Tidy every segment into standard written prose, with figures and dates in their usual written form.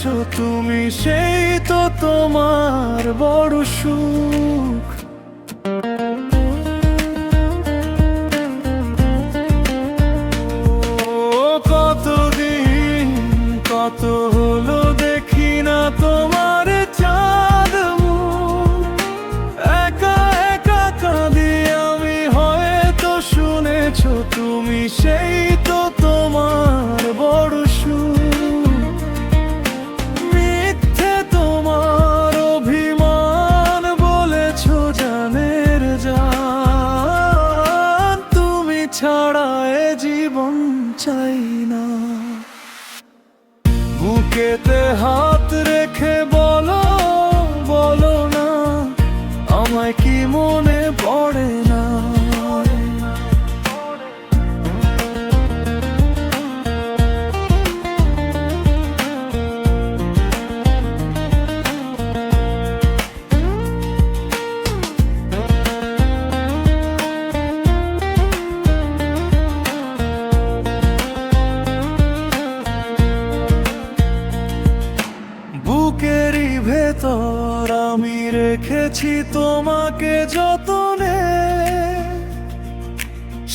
আছো তুমি, সেই তো তোমার বড় সুখ। কতদিন কত হলো দেখি না তোমার চাঁদ মুখ, একা একা কাঁদি আমি, হয়তো শুনেছো তুমি, সেই তো তোমার বড় সুখ। মিথ্যে তোমার অভিমান বলেছো জানের জান, তুমি ছাড়া এ জীবন চাই না। বুকেতে হাত রেখে বলো, বলো না আমায় কি মনে পড়ে না। বুকেরই ভেতর আমি রেখেছি তোমাকে যতনে,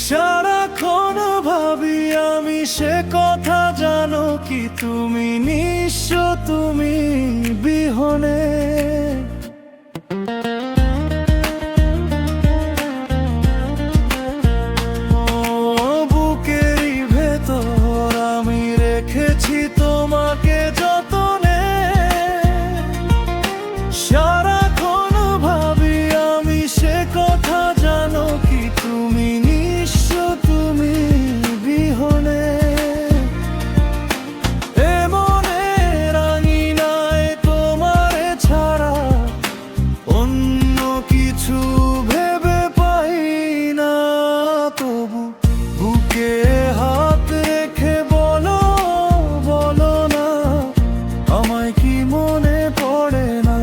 সারাক্ষণ ভাবি আমি সে কথা, জানো কি তুমি নিঃস্ব, তুমি বিহনে। বুকেরই ভেতর আমি রেখেছি তোমাকে যতনে, সারাক্ষণ ভাবি আমি সে কথা, জানো কি তুমি নিঃস্ব, তুমি বিহনে। এ মনে রাঙিনায় তোমারে ছাড়া অন্য কিছু ভেবে পাই না, তবু বুকে হাত রেখে বলো, বলো না আমায় কি মনে পড়ে না।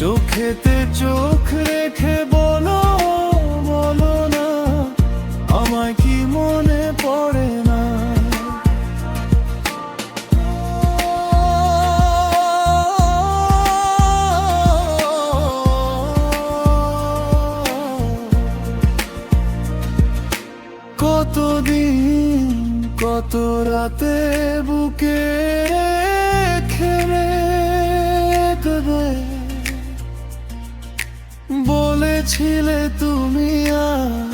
চোখেতে চোখ রেখে বলো, বলো না আমায় কি মনে পড়ে না। কতদিন কত রাতে বুকে খেলে দেবে বলেছিলে তুমি, আর